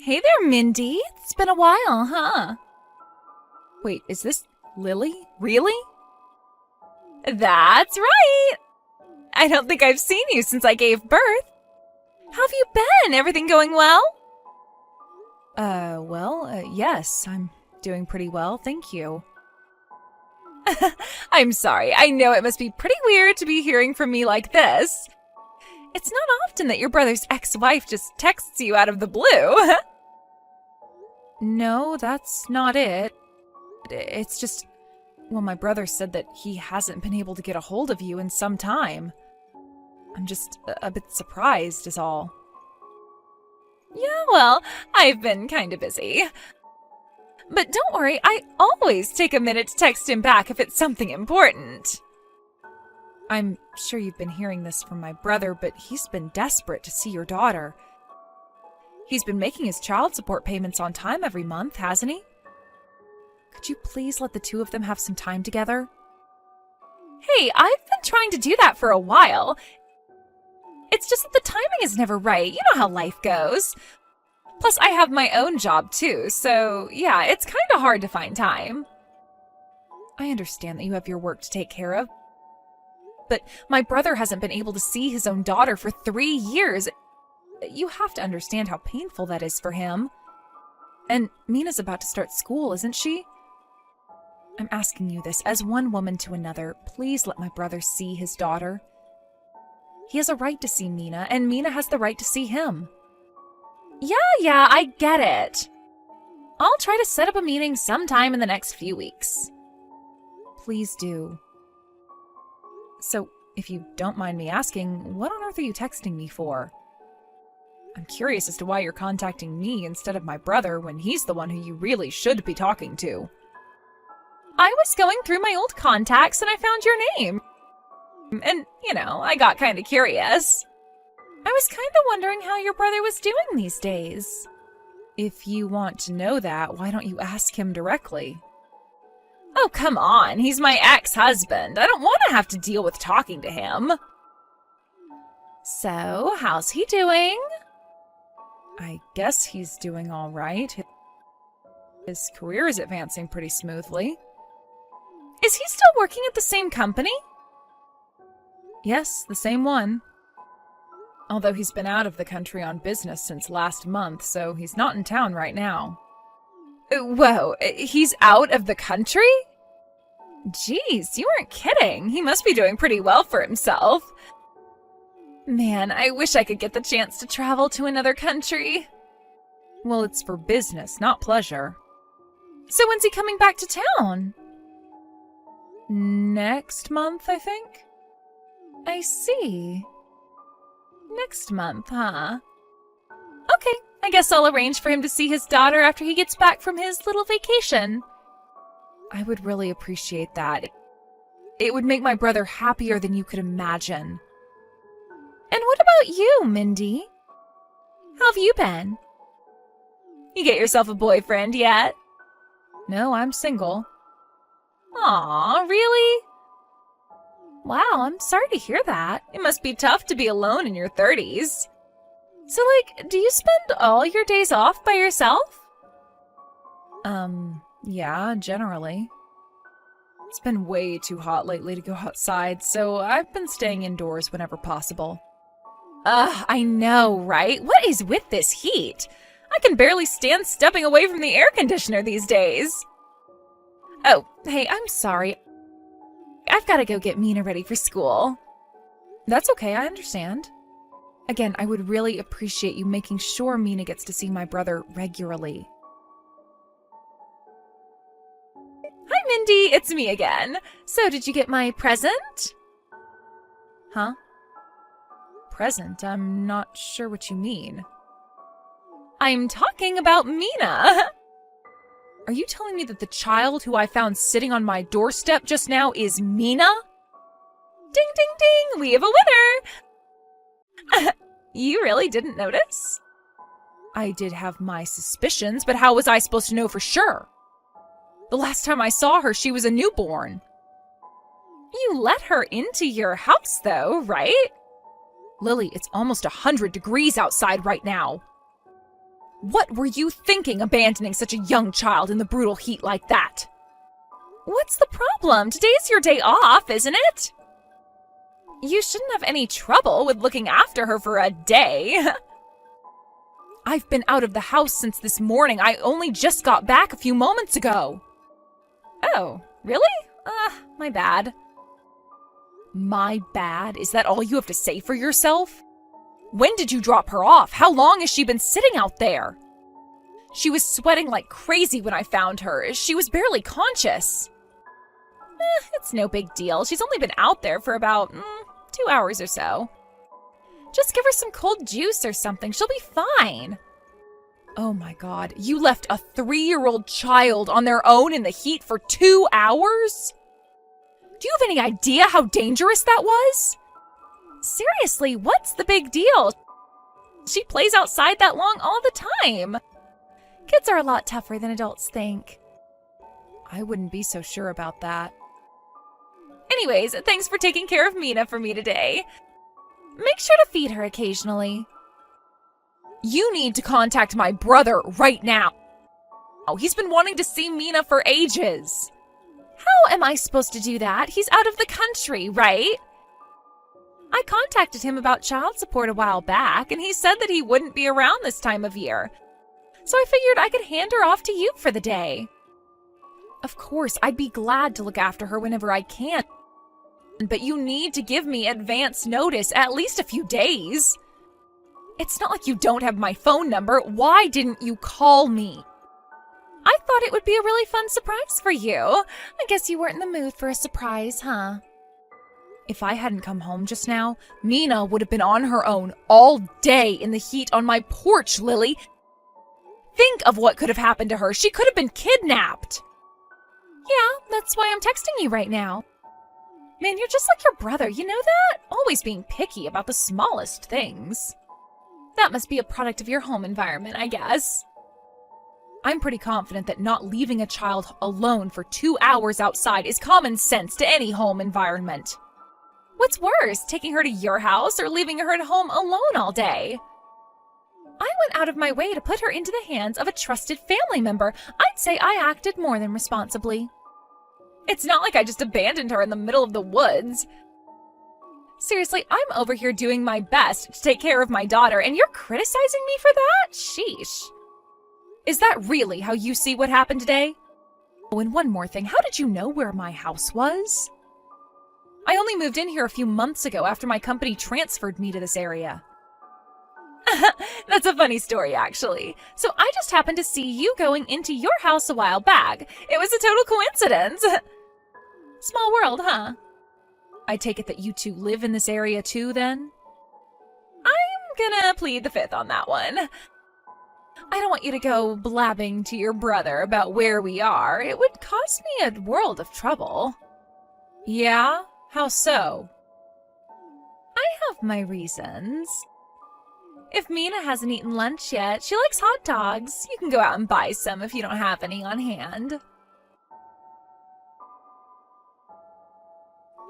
Hey there, Mindy. It's been a while, huh? Wait, is this Lily? Really? That's right! I don't think I've seen you since I gave birth. How have you been? Everything going well? Yes, I'm doing pretty well, thank you. I'm sorry, I know it must be pretty weird to be hearing from me like this. It's not often that your brother's ex-wife just texts you out of the blue. No, that's not it. It's just, well, my brother said that he hasn't been able to get a hold of you in some time. I'm just a bit surprised is all. Yeah, well, I've been kind of busy. But don't worry, I always take a minute to text him back if it's something important. I'm sure you've been hearing this from my brother, but he's been desperate to see your daughter. He's been making his child support payments on time every month, hasn't he? Could you please let the two of them have some time together? Hey, I've been trying to do that for a while. It's just that the timing is never right. You know how life goes. Plus, I have my own job too, so yeah, it's kind of hard to find time. I understand that you have your work to take care of, but my brother hasn't been able to see his own daughter for 3 years. You have to understand how painful that is for him. And Mina's about to start school, isn't she? I'm asking you this as one woman to another. Please let my brother see his daughter. He has a right to see Mina, and Mina has the right to see him. Yeah, I get it. I'll try to set up a meeting sometime in the next few weeks. Please do. So, if you don't mind me asking, what on earth are you texting me for? I'm curious as to why you're contacting me instead of my brother when he's the one who you really should be talking to. I was going through my old contacts and I found your name. And, I got kind of curious. I was kind of wondering how your brother was doing these days. If you want to know that, why don't you ask him directly? Oh, come on. He's my ex-husband. I don't want to have to deal with talking to him. So, how's he doing? I guess he's doing all right. His career is advancing pretty smoothly. Is he still working at the same company? Yes, the same one. Although he's been out of the country on business since last month, so he's not in town right now. Whoa, he's out of the country? Jeez, you weren't kidding. He must be doing pretty well for himself. Man, I wish I could get the chance to travel to another country. Well, it's for business, not pleasure. So when's he coming back to town? Next month, I think? I see. Next month, huh? Okay, I guess I'll arrange for him to see his daughter after he gets back from his little vacation. I would really appreciate that. It would make my brother happier than you could imagine. And what about you, Mindy? How have you been? You get yourself a boyfriend yet? No, I'm single. Aw, really? Wow, I'm sorry to hear that. It must be tough to be alone in your 30s. So, do you spend all your days off by yourself? Yeah, generally. It's been way too hot lately to go outside, so I've been staying indoors whenever possible. I know, right? What is with this heat? I can barely stand stepping away from the air conditioner these days. Oh, hey, I'm sorry. I've got to go get Mina ready for school. That's okay, I understand. Again, I would really appreciate you making sure Mina gets to see my brother regularly. Hi, Mindy, it's me again. So, did you get my present? Huh? Present? I'm not sure what you mean. I'm talking about Mina. Are you telling me that the child who I found sitting on my doorstep just now is Mina? Ding, ding, ding! We have a winner! You really didn't notice? I did have my suspicions, but how was I supposed to know for sure? The last time I saw her, she was a newborn. You let her into your house, though, right? Lily, it's almost 100 degrees outside right now. What were you thinking, abandoning such a young child in the brutal heat like that? What's the problem? Today's your day off, isn't it? You shouldn't have any trouble with looking after her for a day. I've been out of the house since this morning. I only just got back a few moments ago. Oh, really? My bad. My bad? Is that all you have to say for yourself? When did you drop her off? How long has she been sitting out there? She was sweating like crazy when I found her. She was barely conscious. It's no big deal. She's only been out there for about 2 hours or so. Just give her some cold juice or something. She'll be fine. Oh my God, you left a 3-year-old child on their own in the heat for 2 hours? Do you have any idea how dangerous that was? Seriously, what's the big deal? She plays outside that long all the time. Kids are a lot tougher than adults think. I wouldn't be so sure about that. Anyways, thanks for taking care of Mina for me today. Make sure to feed her occasionally. You need to contact my brother right now. He's been wanting to see Mina for ages. How am I supposed to do that? He's out of the country, right? I contacted him about child support a while back, and he said that he wouldn't be around this time of year. So I figured I could hand her off to you for the day. Of course, I'd be glad to look after her whenever I can. But you need to give me advance notice, at least a few days. It's not like you don't have my phone number. Why didn't you call me? I thought it would be a really fun surprise for you. I guess you weren't in the mood for a surprise, huh? If I hadn't come home just now, Mina would have been on her own all day in the heat on my porch, Lily. Think of what could have happened to her. She could have been kidnapped. Yeah, that's why I'm texting you right now. Man, you're just like your brother, you know that? Always being picky about the smallest things. That must be a product of your home environment, I guess. I'm pretty confident that not leaving a child alone for 2 hours outside is common sense to any home environment. What's worse, taking her to your house or leaving her at home alone all day? I went out of my way to put her into the hands of a trusted family member. I'd say I acted more than responsibly. It's not like I just abandoned her in the middle of the woods. Seriously, I'm over here doing my best to take care of my daughter, and you're criticizing me for that? Sheesh. Is that really how you see what happened today? Oh, and one more thing. How did you know where my house was? I only moved in here a few months ago after my company transferred me to this area. That's a funny story, actually. So I just happened to see you going into your house a while back. It was a total coincidence. Small world, huh? I take it that you two live in this area too, then? I'm gonna plead the fifth on that one. I don't want you to go blabbing to your brother about where we are. It would cause me a world of trouble. Yeah? How so? I have my reasons. If Mina hasn't eaten lunch yet, she likes hot dogs. You can go out and buy some if you don't have any on hand.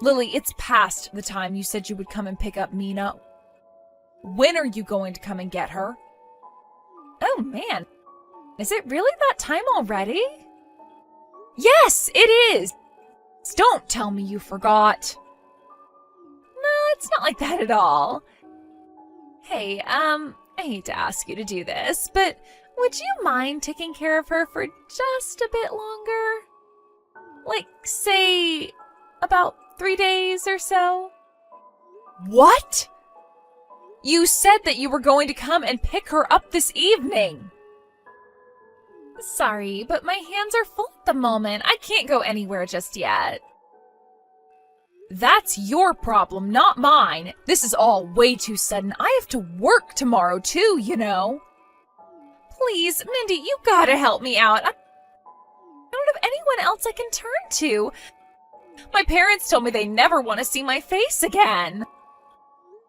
Lily, it's past the time you said you would come and pick up Mina. When are you going to come and get her? Oh man, is it really that time already? Yes, it is! Don't tell me you forgot. No, it's not like that at all. Hey, I hate to ask you to do this, but would you mind taking care of her for just a bit longer? Like, say, about 3 days or so? What? You said that you were going to come and pick her up this evening. Sorry, but my hands are full at the moment. I can't go anywhere just yet. That's your problem, not mine. This is all way too sudden. I have to work tomorrow too, you know. Please, Mindy, you gotta help me out. I don't have anyone else I can turn to. My parents told me they never want to see my face again.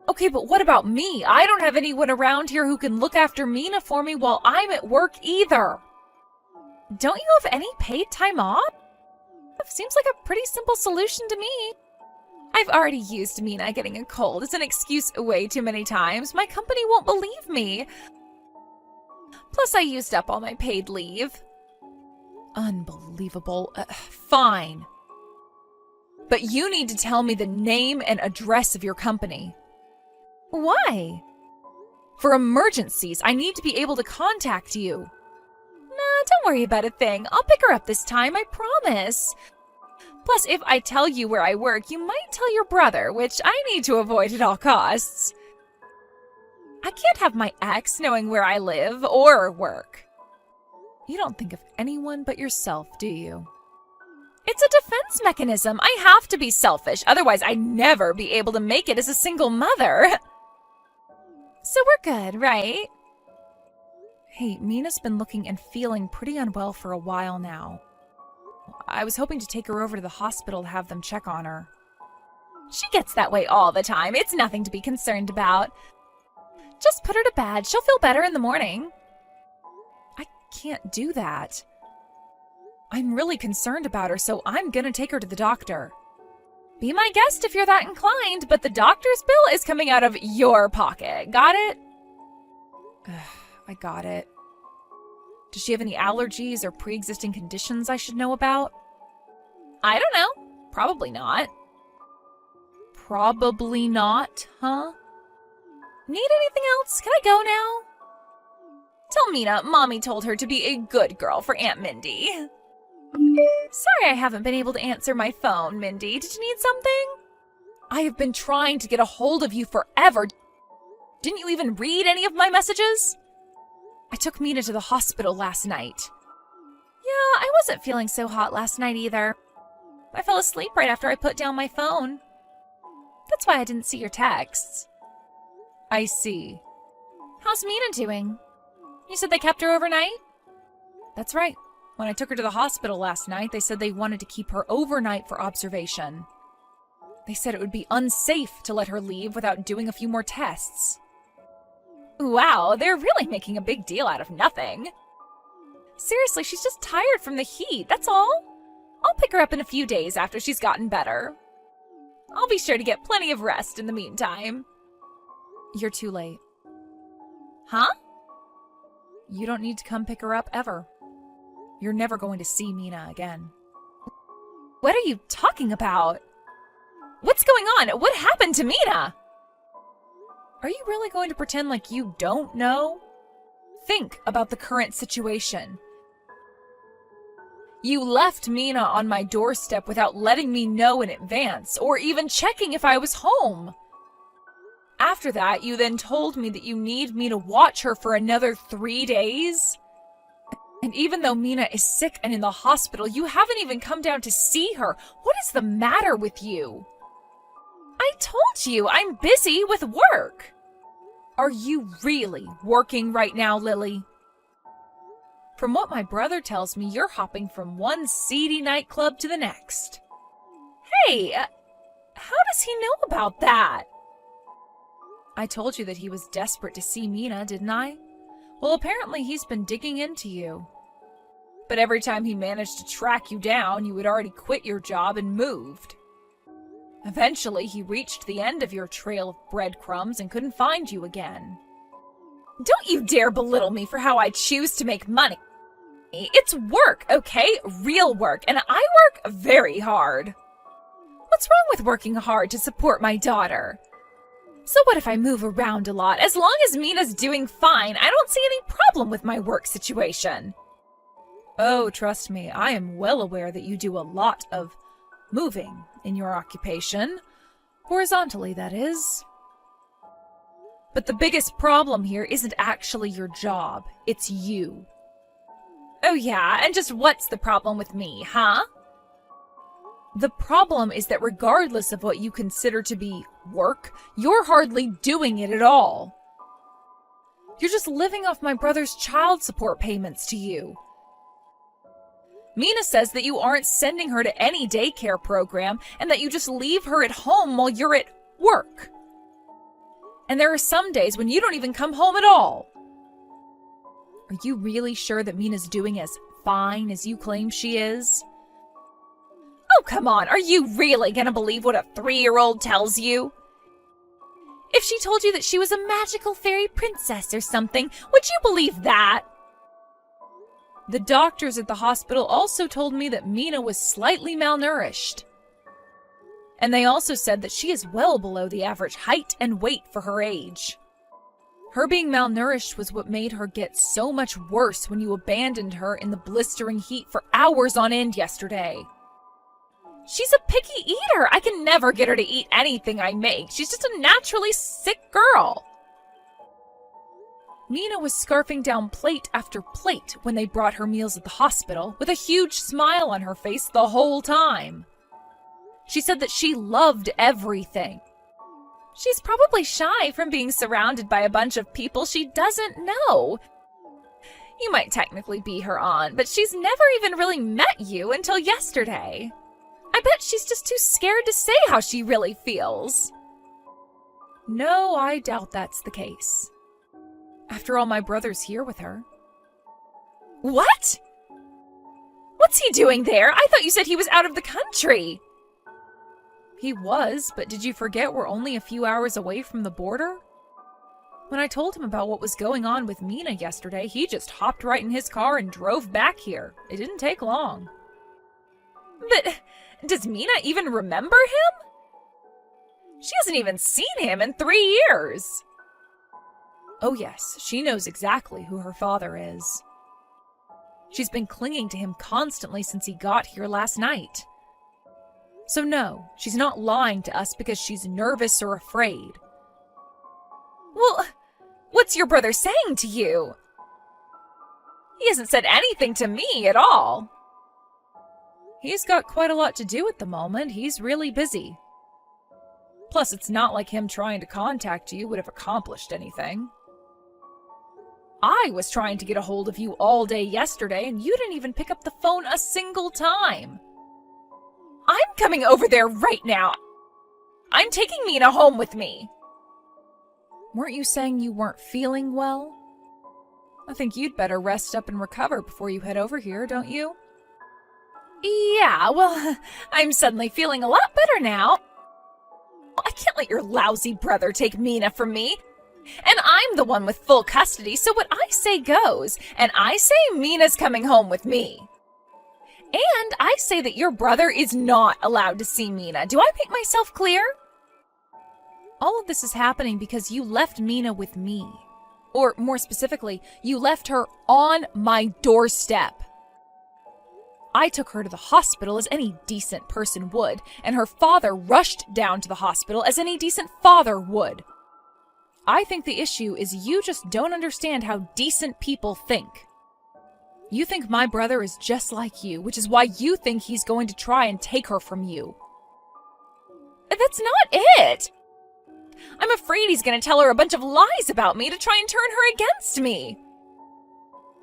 Okay, but what about me? I don't have anyone around here who can look after Mina for me while I'm at work either. Don't you have any paid time off? Seems like a pretty simple solution to me. I've already used Mina getting a cold as an excuse way too many times. My company won't believe me. Plus, I used up all my paid leave. Unbelievable. Fine. But you need to tell me the name and address of your company. Why? For emergencies, I need to be able to contact you. Nah, don't worry about a thing. I'll pick her up this time, I promise. Plus, if I tell you where I work, you might tell your brother, which I need to avoid at all costs. I can't have my ex knowing where I live or work. You don't think of anyone but yourself, do you? It's a defense mechanism. I have to be selfish, otherwise I'd never be able to make it as a single mother. So we're good, right? Hey, Mina's been looking and feeling pretty unwell for a while now. I was hoping to take her over to the hospital to have them check on her. She gets that way all the time. It's nothing to be concerned about. Just put her to bed. She'll feel better in the morning. I can't do that. I'm really concerned about her, so I'm gonna take her to the doctor. Be my guest if you're that inclined, but the doctor's bill is coming out of your pocket. Got it? I got it. Does she have any allergies or pre-existing conditions I should know about? I don't know. Probably not. Probably not, huh? Need anything else? Can I go now? Tell Mina Mommy told her to be a good girl for Aunt Mindy. Sorry I haven't been able to answer my phone, Mindy. Did you need something? I have been trying to get a hold of you forever. Didn't you even read any of my messages? I took Mina to the hospital last night. Yeah, I wasn't feeling so hot last night either. I fell asleep right after I put down my phone. That's why I didn't see your texts. I see. How's Mina doing? You said they kept her overnight? That's right. When I took her to the hospital last night, they said they wanted to keep her overnight for observation. They said it would be unsafe to let her leave without doing a few more tests. Wow, they're really making a big deal out of nothing. Seriously, she's just tired from the heat, that's all. I'll pick her up in a few days after she's gotten better. I'll be sure to get plenty of rest in the meantime. You're too late. Huh? You don't need to come pick her up ever. You're never going to see Mina again. What are you talking about? What's going on? What happened to Mina? Are you really going to pretend like you don't know? Think about the current situation. You left Mina on my doorstep without letting me know in advance, or even checking if I was home. After that, you then told me that you need me to watch her for another 3 days. And even though Mina is sick and in the hospital, you haven't even come down to see her. What is the matter with you? I told you, I'm busy with work. Are you really working right now, Lily? From what my brother tells me, you're hopping from one seedy nightclub to the next. Hey, how does he know about that? I told you that he was desperate to see Mina, didn't I? Well, apparently he's been digging into you. But every time he managed to track you down, you had already quit your job and moved. Eventually, he reached the end of your trail of breadcrumbs and couldn't find you again. Don't you dare belittle me for how I choose to make money. It's work, okay? Real work, and I work very hard. What's wrong with working hard to support my daughter? So what if I move around a lot? As long as Mina's doing fine, I don't see any problem with my work situation. Oh, trust me, I am well aware that you do a lot of moving in your occupation. Horizontally, that is. But the biggest problem here isn't actually your job, it's you. Oh yeah, and just what's the problem with me, huh? The problem is that regardless of what you consider to be work, you're hardly doing it at all. You're just living off my brother's child support payments to you. Mina says that you aren't sending her to any daycare program and that you just leave her at home while you're at work. And there are some days when you don't even come home at all. Are you really sure that Mina's doing as fine as you claim she is? Oh, come on, are you really gonna believe what a 3-year-old tells you? If she told you that she was a magical fairy princess or something, would you believe that? The doctors at the hospital also told me that Mina was slightly malnourished. And they also said that she is well below the average height and weight for her age. Her being malnourished was what made her get so much worse when you abandoned her in the blistering heat for hours on end yesterday. She's a picky eater. I can never get her to eat anything I make. She's just a naturally sick girl. Mina was scarfing down plate after plate when they brought her meals at the hospital, with a huge smile on her face the whole time. She said that she loved everything. She's probably shy from being surrounded by a bunch of people she doesn't know. You might technically be her aunt, but she's never even really met you until yesterday. I bet she's just too scared to say how she really feels. No, I doubt that's the case. After all, my brother's here with her. What? What's he doing there? I thought you said he was out of the country. He was, but did you forget we're only a few hours away from the border? When I told him about what was going on with Mina yesterday, he just hopped right in his car and drove back here. It didn't take long. But does Mina even remember him? She hasn't even seen him in 3 years. Oh yes, she knows exactly who her father is. She's been clinging to him constantly since he got here last night. So no, she's not lying to us because she's nervous or afraid. Well, what's your brother saying to you? He hasn't said anything to me at all. He's got quite a lot to do at the moment. He's really busy. Plus, it's not like him trying to contact you would have accomplished anything. I was trying to get a hold of you all day yesterday, and you didn't even pick up the phone a single time. I'm coming over there right now. I'm taking Mina home with me. Weren't you saying you weren't feeling well? I think you'd better rest up and recover before you head over here, don't you? Yeah, well, I'm suddenly feeling a lot better now. I can't let your lousy brother take Mina from me. And I'm the one with full custody, so what I say goes. And I say Mina's coming home with me. And I say that your brother is not allowed to see Mina. Do I make myself clear? All of this is happening because you left Mina with me. Or more specifically, you left her on my doorstep. I took her to the hospital as any decent person would, and her father rushed down to the hospital as any decent father would. I think the issue is you just don't understand how decent people think. You think my brother is just like you, which is why you think he's going to try and take her from you. That's not it! I'm afraid he's going to tell her a bunch of lies about me to try and turn her against me.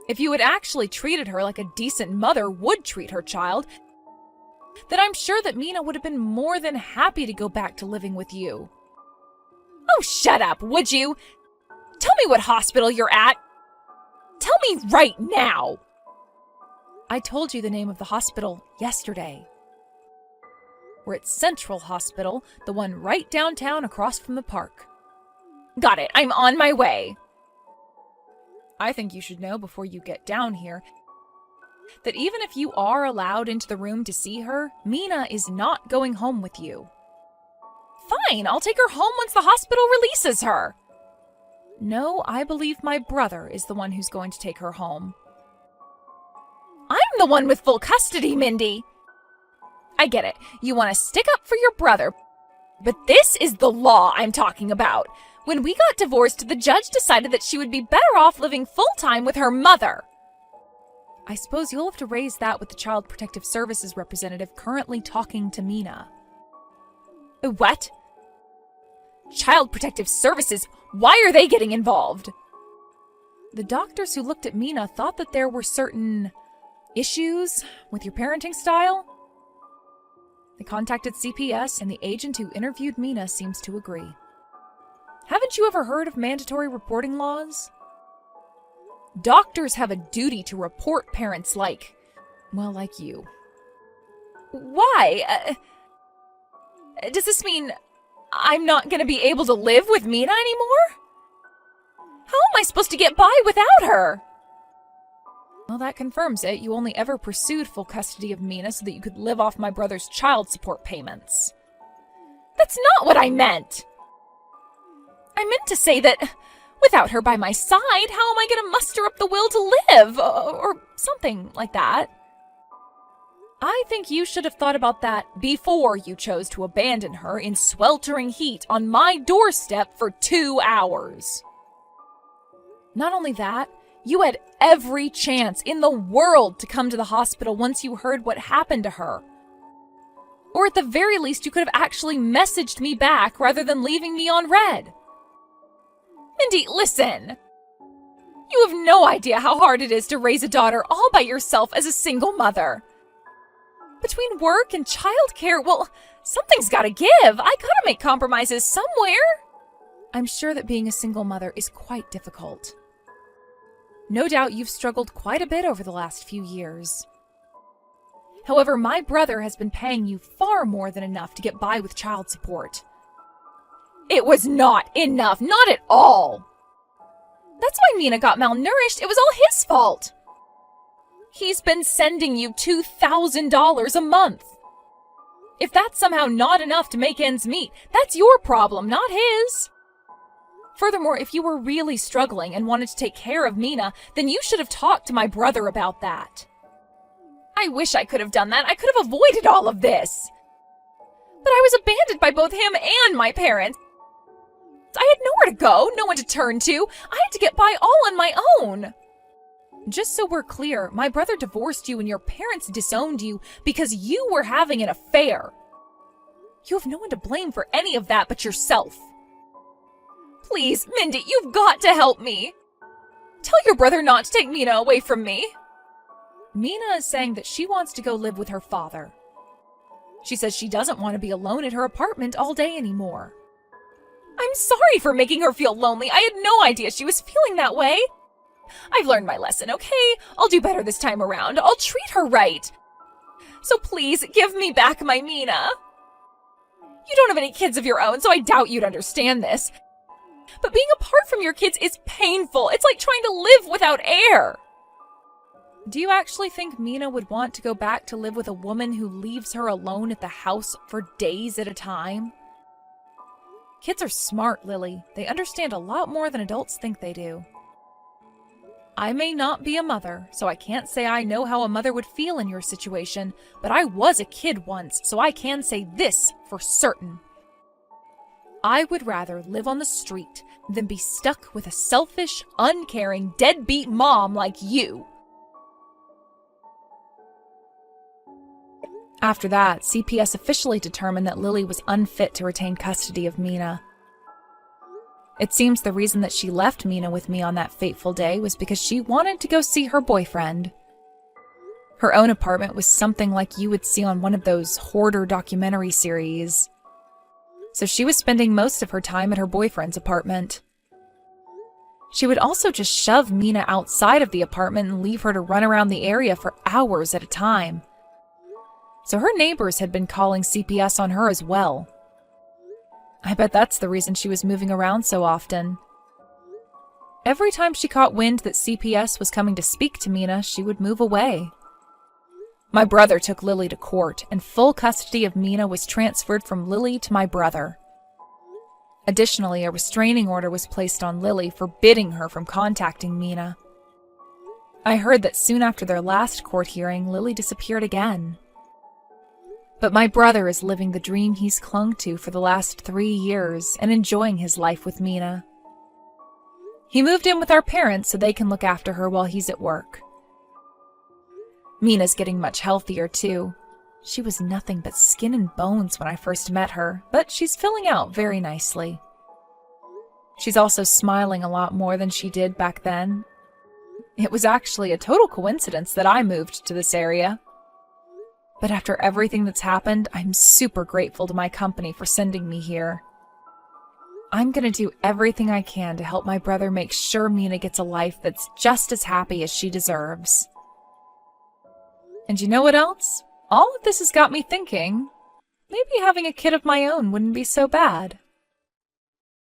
If you had actually treated her like a decent mother would treat her child, then I'm sure that Mina would have been more than happy to go back to living with you. Oh, shut up, would you? Tell me what hospital you're at. Tell me right now. I told you the name of the hospital yesterday. We're at Central Hospital, the one right downtown across from the park. Got it, I'm on my way. I think you should know before you get down here that even if you are allowed into the room to see her, Mina is not going home with you. Fine, I'll take her home once the hospital releases her. No, I believe my brother is the one who's going to take her home. I'm the one with full custody, Mindy. I get it. You want to stick up for your brother, but this is the law I'm talking about. When we got divorced, the judge decided that she would be better off living full-time with her mother. I suppose you'll have to raise that with the Child Protective Services representative currently talking to Mina. What? Child Protective Services? Why are they getting involved? The doctors who looked at Mina thought that there were certain issues with your parenting style. They contacted CPS, and the agent who interviewed Mina seems to agree. Haven't you ever heard of mandatory reporting laws? Doctors have a duty to report parents like you. Why? Does this mean I'm not going to be able to live with Mina anymore? How am I supposed to get by without her? Well, that confirms it. You only ever pursued full custody of Mina so that you could live off my brother's child support payments. That's not what I meant! I meant to say that without her by my side, how am I going to muster up the will to live? Or something like that. I think you should have thought about that before you chose to abandon her in sweltering heat on my doorstep for 2 hours. Not only that, you had every chance in the world to come to the hospital once you heard what happened to her. Or at the very least, you could have actually messaged me back rather than leaving me on red. Mindy, listen. You have no idea how hard it is to raise a daughter all by yourself as a single mother. Between work and childcare, well, something's gotta give. I gotta make compromises somewhere. I'm sure that being a single mother is quite difficult. No doubt you've struggled quite a bit over the last few years. However, my brother has been paying you far more than enough to get by with child support. It was not enough, not at all. That's why Mina got malnourished. It was all his fault. He's been sending you $2,000 a month. If that's somehow not enough to make ends meet, that's your problem, not his. Furthermore, if you were really struggling and wanted to take care of Mina, then you should have talked to my brother about that. I wish I could have done that. I could have avoided all of this. But I was abandoned by both him and my parents. I had nowhere to go, no one to turn to. I had to get by all on my own. Just so we're clear, my brother divorced you and your parents disowned you because you were having an affair. You have no one to blame for any of that but yourself. Please, Mindy, you've got to help me. Tell your brother not to take Mina away from me. Mina is saying that she wants to go live with her father. She says she doesn't want to be alone at her apartment all day anymore. I'm sorry for making her feel lonely. I had no idea she was feeling that way. I've learned my lesson, okay? I'll do better this time around. I'll treat her right. So please, give me back my Mina. You don't have any kids of your own, so I doubt you'd understand this. But being apart from your kids is painful. It's like trying to live without air. Do you actually think Mina would want to go back to live with a woman who leaves her alone at the house for days at a time? Kids are smart, Lily. They understand a lot more than adults think they do. I may not be a mother, so I can't say I know how a mother would feel in your situation, but I was a kid once, so I can say this for certain. I would rather live on the street than be stuck with a selfish, uncaring, deadbeat mom like you. After that, CPS officially determined that Lily was unfit to retain custody of Mina. It seems the reason that she left Mina with me on that fateful day was because she wanted to go see her boyfriend. Her own apartment was something like you would see on one of those hoarder documentary series. So she was spending most of her time at her boyfriend's apartment. She would also just shove Mina outside of the apartment and leave her to run around the area for hours at a time. So her neighbors had been calling CPS on her as well. I bet that's the reason she was moving around so often. Every time she caught wind that CPS was coming to speak to Mina, she would move away. My brother took Lily to court, and full custody of Mina was transferred from Lily to my brother. Additionally, a restraining order was placed on Lily, forbidding her from contacting Mina. I heard that soon after their last court hearing, Lily disappeared again. But my brother is living the dream he's clung to for the last 3 years and enjoying his life with Mina. He moved in with our parents so they can look after her while he's at work. Mina's getting much healthier too. She was nothing but skin and bones when I first met her, but she's filling out very nicely. She's also smiling a lot more than she did back then. It was actually a total coincidence that I moved to this area. But after everything that's happened, I'm super grateful to my company for sending me here. I'm gonna do everything I can to help my brother make sure Mina gets a life that's just as happy as she deserves. And you know what else? All of this has got me thinking, maybe having a kid of my own wouldn't be so bad.